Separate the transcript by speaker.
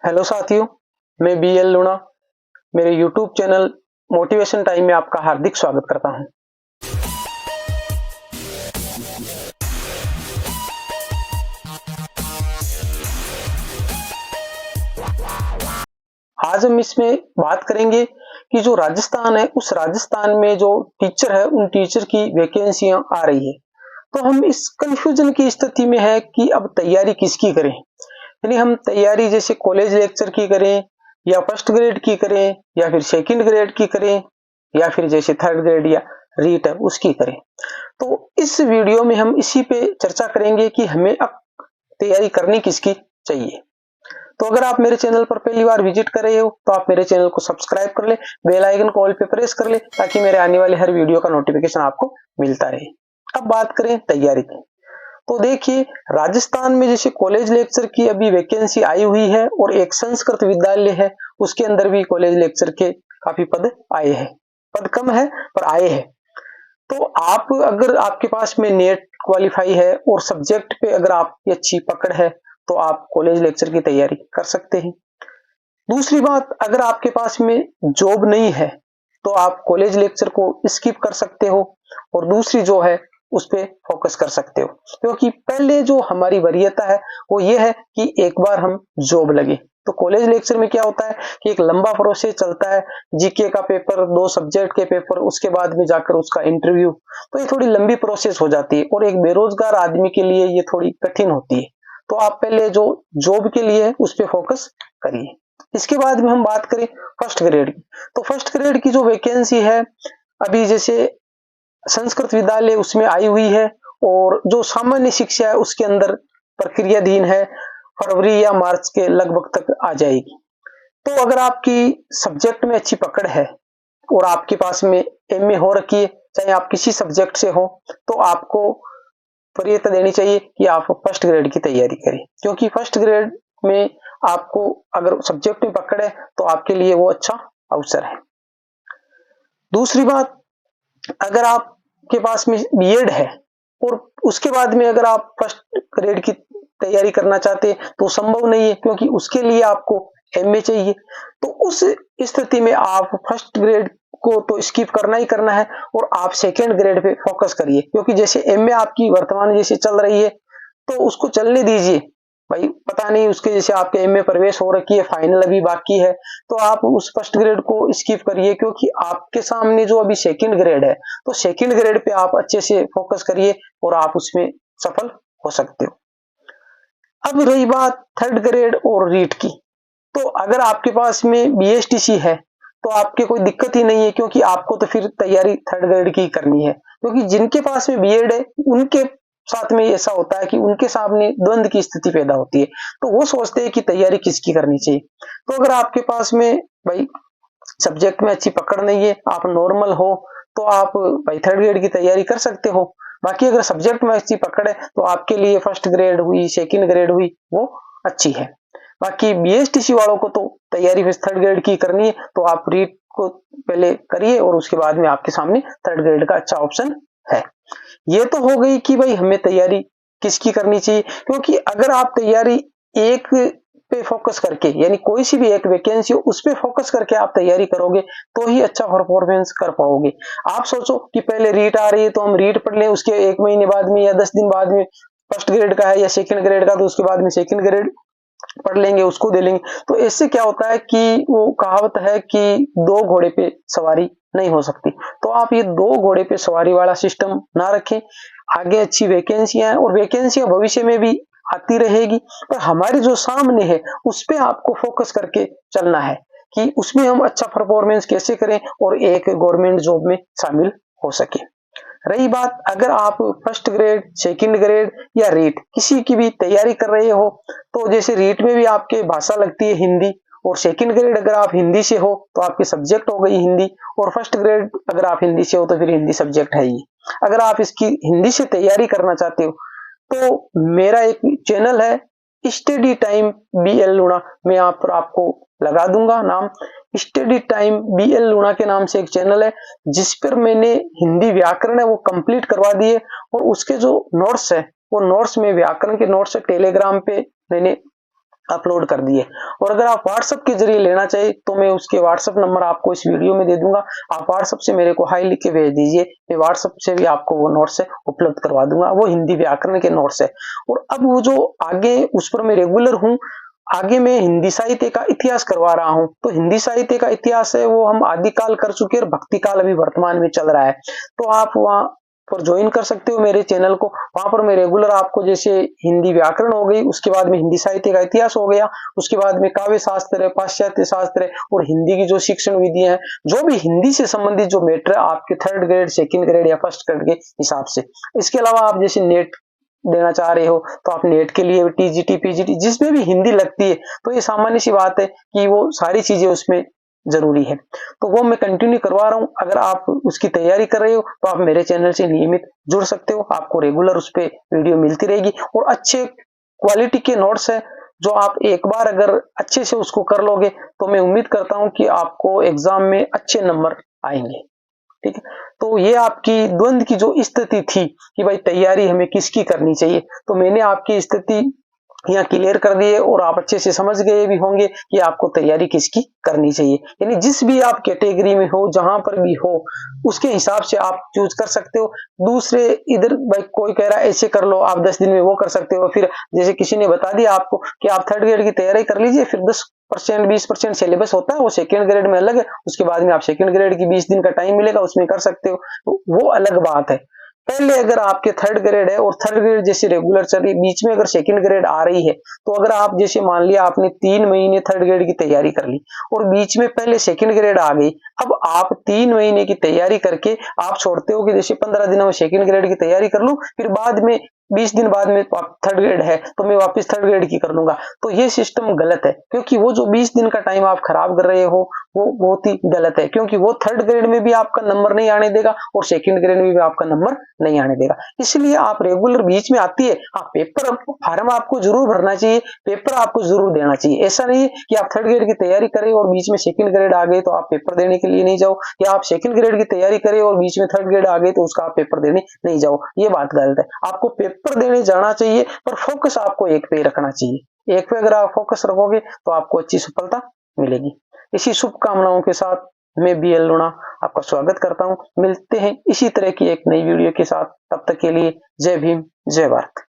Speaker 1: Hello साथियों, मैं B L लूणा मेरे यूट्यूब चैनल मोटिवेशन टाइम में आपका हार्दिक स्वागत करता हूं। आज हम इसमें बात करेंगे कि जो राजस्थान है उस राजस्थान में जो टीचर है उन टीचर की वैकेंसियां आ रही है। तो हम इस कंफ्यूजन की स्थिति में है कि अब तैयारी किसकी करें, यानी हम तैयारी जैसे कॉलेज लेक्चर की करें या फर्स्ट ग्रेड की करें या फिर सेकंड ग्रेड की करें या फिर जैसे थर्ड ग्रेड या रीट है उसकी करें। तो इस वीडियो में हम इसी पे चर्चा करेंगे कि हमें अब तैयारी करनी किसकी चाहिए। तो अगर आप मेरे चैनल पर पहली बार विजिट कर रहे हो तो आप मेरे चैनल को सब्सक्राइब कर ले, बेल आइकन को ऑल पे प्रेस कर ले ताकि मेरे आने वाले हर वीडियो का नोटिफिकेशन आपको मिलता रहे। अब बात करें तैयारी की, तो देखिए राजस्थान में जैसे कॉलेज लेक्चर की अभी वैकेंसी आई हुई है और एक संस्कृत विद्यालय है उसके अंदर भी कॉलेज लेक्चर के काफी पद आए हैं। पद कम है पर आए हैं। तो आप अगर आपके पास में नेट क्वालिफाई है और सब्जेक्ट पे अगर आपकी अच्छी पकड़ है तो आप कॉलेज लेक्चर की तैयारी कर सकते हैं। दूसरी बात, अगर आपके पास में जॉब नहीं है तो आप कॉलेज लेक्चर को स्किप कर सकते हो और दूसरी जो है उस पे फोकस कर सकते हो, क्योंकि पहले जो हमारी वरीयता है वो ये है कि एक बार हम जॉब लगे। तो कॉलेज लेक्चर में क्या होता है कि एक लंबा प्रोसेस चलता है, जीके का पेपर, 2 सब्जेक्ट के पेपर, उसके बाद में जाकर उसका इंटरव्यू। तो ये थोड़ी लंबी प्रोसेस हो जाती है और एक बेरोजगार आदमी के लिए ये थोड़ी कठिन होती है। तो आप पहले जो जॉब के लिए है उस पर फोकस करिए। इसके बाद में हम बात करें फर्स्ट ग्रेड की, तो फर्स्ट ग्रेड की जो वैकेंसी है अभी जैसे संस्कृत विद्यालय उसमें आई हुई है और जो सामान्य शिक्षा है उसके अंदर प्रक्रियाधीन है, फरवरी या मार्च के लगभग तक आ जाएगी। तो अगर आपकी सब्जेक्ट में अच्छी पकड़ है और आपके पास में एमए हो रखी है, चाहे आप किसी सब्जेक्ट से हो, तो आपको वरीयता देनी चाहिए कि आप फर्स्ट ग्रेड की तैयारी करें, क्योंकि फर्स्ट ग्रेड में आपको अगर सब्जेक्ट में पकड़ है तो आपके लिए वो अच्छा अवसर है। दूसरी बात, अगर आपके पास में बीएड है और उसके बाद में अगर आप फर्स्ट ग्रेड की तैयारी करना चाहते हैं तो संभव नहीं है, क्योंकि उसके लिए आपको एमए चाहिए। तो उस स्थिति में आप फर्स्ट ग्रेड को तो स्किप करना ही करना है और आप सेकेंड ग्रेड पे फोकस करिए, क्योंकि जैसे एमए आपकी वर्तमान जैसे चल रही है तो उसको चलने दीजिए भाई। पता नहीं उसके जैसे आपके एमए प्रवेश हो रखी है, फाइनल अभी बाकी है, तो आप उस फर्स्ट ग्रेड को स्किप करिए, क्योंकि आपके सामने जो अभी सेकंड ग्रेड है तो सेकंड ग्रेड पे आप अच्छे से फोकस करिए और आप उसमें सफल हो सकते हो। अब रही बात थर्ड ग्रेड और रीट की, तो अगर आपके पास में बीएसटीसी है तो आपके कोई दिक्कत ही नहीं है, क्योंकि आपको तो फिर तैयारी थर्ड ग्रेड की करनी है, क्योंकि जिनके पास में बीएड है उनके साथ में ऐसा होता है कि उनके सामने द्वंद की स्थिति पैदा होती है, तो वो सोचते हैं कि तैयारी किसकी करनी चाहिए। तो अगर आपके पास में भाई सब्जेक्ट में अच्छी पकड़ नहीं है, आप नॉर्मल हो, तो आप भाई थर्ड ग्रेड की तैयारी कर सकते हो। बाकी अगर सब्जेक्ट में अच्छी पकड़ है तो आपके लिए फर्स्ट ग्रेड हुई, सेकंड ग्रेड हुई, वो अच्छी है। बाकी बीएसटीसी वालों को तो तैयारी फिर थर्ड ग्रेड की करनी है, तो आप रीट को पहले करिए और उसके बाद में आपके सामने थर्ड ग्रेड का अच्छा ऑप्शन है। ये तो हो गई कि भाई हमें तैयारी किसकी करनी चाहिए, क्योंकि अगर आप तैयारी एक पे फोकस करके, यानी कोई सी भी एक वैकेंसी हो उस पे फोकस करके आप तैयारी करोगे तो ही अच्छा परफॉर्मेंस कर पाओगे। आप सोचो कि पहले रीट आ रही है तो हम रीट पढ़ लें, उसके 1 महीने बाद में या 10 दिन बाद में फर्स्ट ग्रेड का है या सेकंड ग्रेड का, तो उसके बाद में सेकंड ग्रेड पढ़ लेंगे, उसको दे लेंगे। तो इससे क्या होता है कि वो कहावत है कि 2 घोड़े पे सवारी नहीं हो सकती। तो आप ये 2 घोड़े पे सवारी वाला सिस्टम ना रखें। आगे अच्छी वैकेंसियां हैं और वैकेंसियां भविष्य में भी आती रहेगी, पर हमारे जो सामने है उस पे आपको फोकस करके चलना है कि उसमें हम अच्छा परफॉर्मेंस कैसे करें और एक गवर्नमेंट जॉब में शामिल हो सके। रही बात, अगर आप फर्स्ट ग्रेड, सेकंड ग्रेड या रीट किसी की भी तैयारी कर रहे हो, तो जैसे रीट में भी आपके भाषा लगती है हिंदी, और सेकंड ग्रेड अगर आप हिंदी से हो तो आपकी सब्जेक्ट हो गई हिंदी, और फर्स्ट ग्रेड अगर आप हिंदी से हो तो फिर हिंदी सब्जेक्ट है ही। अगर आप इसकी हिंदी से तैयारी करना चाहते हो तो मेरा एक चैनल है स्टडी टाइम बीएल लूणा, मैं यहाँ पर आपको लगा दूंगा नाम। स्टडी टाइम बीएल लूणा के नाम से एक चैनल है जिस पर मैंने हिंदी व्याकरण है वो कंप्लीट करवा दिए, और उसके जो नोट्स है वो नोट्स में व्याकरण के नोट्स है टेलीग्राम पे मैंने अपलोड कर दिए। और अगर आप व्हाट्सएप के जरिए लेना चाहिए तो मैं उसके व्हाट्सएप नंबर आपको इस वीडियो में दे दूंगा। आप व्हाट्सएप से मेरे को हाई लिख के भेज दीजिए, मैं व्हाट्सएप से भी आपको वो नोट्स उपलब्ध करवा दूंगा। वो हिंदी व्याकरण के नोट्स है। और अब वो जो आगे उस पर मैं रेगुलर हूँ, आगे मैं हिंदी साहित्य का इतिहास करवा रहा हूँ। तो हिंदी साहित्य का इतिहास है वो हम आदिकाल कर चुके हैं और भक्ति काल अभी वर्तमान में चल रहा है। तो आप वहाँ पर ज्वाइन कर सकते हो मेरे चैनल को। वहां पर मैं रेगुलर आपको जैसे हिंदी व्याकरण हो गई, उसके बाद में हिंदी साहित्य का इतिहास हो गया, उसके बाद में काव्य शास्त्र है, पाश्चात्य शास्त्र है और हिंदी की जो शिक्षण विधियां हैं, जो भी हिंदी से संबंधित जो मैटर है आपके 3rd ग्रेड, 2nd ग्रेड या 1st ग्रेड के हिसाब से। इसके अलावा आप जैसे नेट देना चाह रहे हो तो आप नेट के लिए टीजीटी, पीजीटी जिसमें भी हिंदी लगती है, तो ये सामान्य सी बात है कि वो सारी चीजें उसमें जरूरी है। तो वो मैं कंटिन्यू करवा रहा हूं। अगर आप उसकी तैयारी कर रहे हो तो आप मेरे चैनल से नियमित जुड़ सकते हो, आपको रेगुलर उस पे वीडियो मिलती रहेगी और अच्छे क्वालिटी के नोट्स है जो आप एक बार अगर अच्छे से उसको कर लोगे तो मैं उम्मीद करता हूं कि आपको एग्जाम में अच्छे नंबर आएंगे। ठीक है, तो ये आपकी द्वंद की जो स्थिति थी कि भाई तैयारी हमें किसकी करनी चाहिए, तो मैंने आपकी स्थिति यहाँ क्लियर कर दी है और आप अच्छे से समझ गए भी होंगे कि आपको तैयारी किसकी करनी चाहिए। यानी जिस भी आप कैटेगरी में हो, जहां पर भी हो, उसके हिसाब से आप चूज कर सकते हो। दूसरे इधर भाई कोई कह रहा है ऐसे कर लो, आप 10 दिन में वो कर सकते हो। फिर जैसे किसी ने बता दिया आपको कि आप 3rd ग्रेड की तैयारी कर लीजिए, फिर 10% 20% सिलेबस होता है, वो 2nd ग्रेड में अलग है। उसके बाद में आप 2nd ग्रेड की 20 दिन का टाइम मिलेगा, उसमें कर सकते हो, वो अलग बात है। पहले अगर आपके 3rd ग्रेड है और 3rd ग्रेड जैसे रेगुलर चल रही, बीच में अगर 2nd ग्रेड आ रही है, तो अगर आप जैसे मान लिया आपने 3 महीने 3rd ग्रेड की तैयारी कर ली और बीच में पहले 2nd ग्रेड आ गई, अब आप 3 महीने की तैयारी करके आप छोड़ते हो कि जैसे 15 दिनों में 2nd ग्रेड की तैयारी कर लूं, फिर बाद में 20 दिन बाद में 3rd ग्रेड है तो मैं वापस 3rd ग्रेड की कर लूंगा। तो ये सिस्टम गलत है, क्योंकि वो जो 20 दिन का टाइम आप खराब कर रहे हो वो बहुत ही गलत है, क्योंकि वो 3rd ग्रेड में भी आपका नंबर नहीं आने देगा और 2nd ग्रेड में भी आपका नंबर नहीं आने देगा। इसलिए आप रेगुलर बीच में आती है, हाँ पेपर फार्म आपको जरूर भरना चाहिए, पेपर आपको जरूर देना चाहिए। ऐसा नहीं है कि आप 3rd ग्रेड की तैयारी करें और बीच में 2nd ग्रेड आ गए तो आप पेपर देने के लिए नहीं जाओ, या आप 2nd ग्रेड की तैयारी करें और बीच में 3rd ग्रेड आ गए तो उसका आप पेपर देने नहीं जाओ। ये बात गलत है। आपको पेपर देने जाना चाहिए पर फोकस आपको एक पे रखना चाहिए। एक पे अगर आप फोकस रखोगे तो आपको अच्छी सफलता मिलेगी। इसी शुभकामनाओं के साथ मैं BL लूणा आपका स्वागत करता हूं। मिलते हैं इसी तरह की एक नई वीडियो के साथ, तब तक के लिए जय भीम, जय भारत।